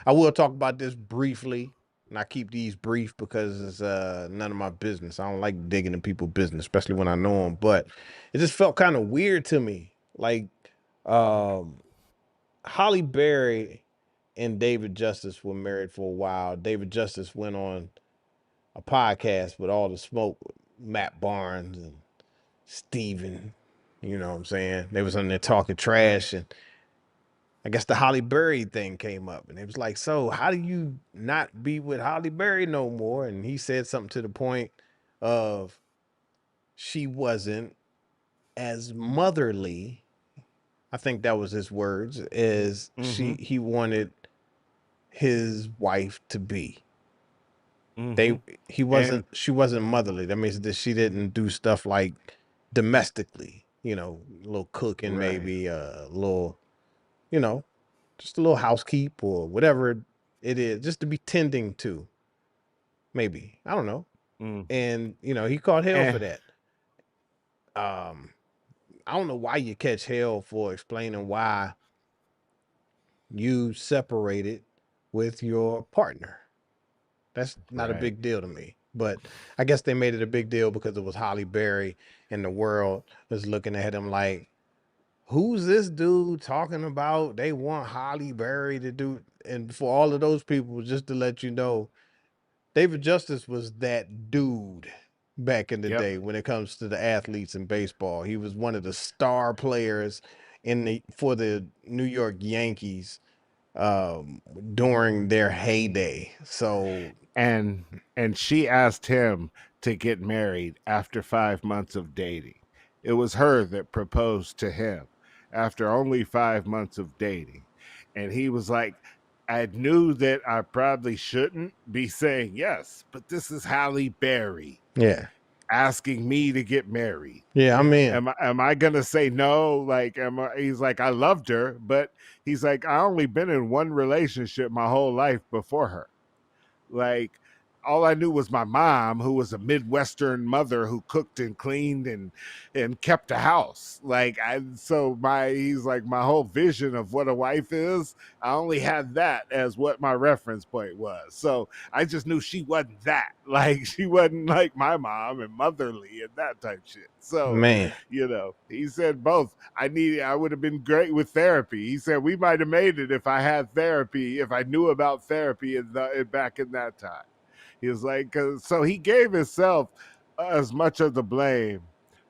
I will talk about this briefly, and I keep these brief because it's none of my business. I don't like digging in people's business, especially when I know them. But it just felt kind of weird to me, like um, Holly Berry and David Justice were married for a while. David Justice went on a podcast with all the smoke, with Matt Barnes and Steven. You know what I'm saying? They was on there talking trash, and I guess the Holly Berry thing came up, and it was like, so how do you not be with Holly Berry no more? And he said something to the point of she wasn't as motherly. I think that was his words, as Mm-hmm. he wanted his wife to be. Mm-hmm. They he And wasn't she wasn't motherly. That means that she didn't do stuff like domestically, a little cooking, right. maybe a little, you know, just a little housekeep or whatever it is, just to be tending to, maybe. I don't know. Mm. And he caught hell for And that. Um, I don't know why you catch hell for explaining why you separated with your partner. That's not a right. big deal to me. But I guess they made it a big deal because it was Holly Berry, and the world was looking at him like, who's this dude talking about? They want Holly Berry to do, and for all of those people, just to let you know, David Justice was that dude back in the Yep. day when it comes to the athletes in baseball. He was one of the star players for the New York Yankees um, during their heyday. So And she asked him to get married after 5 months of dating. It was her that proposed to him after only 5 months of dating. And he was like, I knew that I probably shouldn't be saying yes, but this is Halle Berry yeah, asking me to get married. yeah, I'm in. Am I gonna say no? Like, he's like, I loved her, but he's like, I only been in one relationship my whole life before her. Like, all I knew was my mom, who was a Midwestern mother who cooked and cleaned and kept a house. He's like, my whole vision of what a wife is, I only had that as what my reference point was. So I just knew she wasn't that. Like, she wasn't like my mom and motherly and that type shit. So, Man, he said both. I would have been great with therapy. He said we might have made it if I had therapy, if I knew about therapy back in that time. He was like, so he gave himself as much of the blame,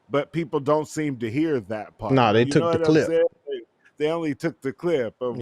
but people don't seem to hear that part. nah, they You know took the what I'm clip. saying? They only took the clip of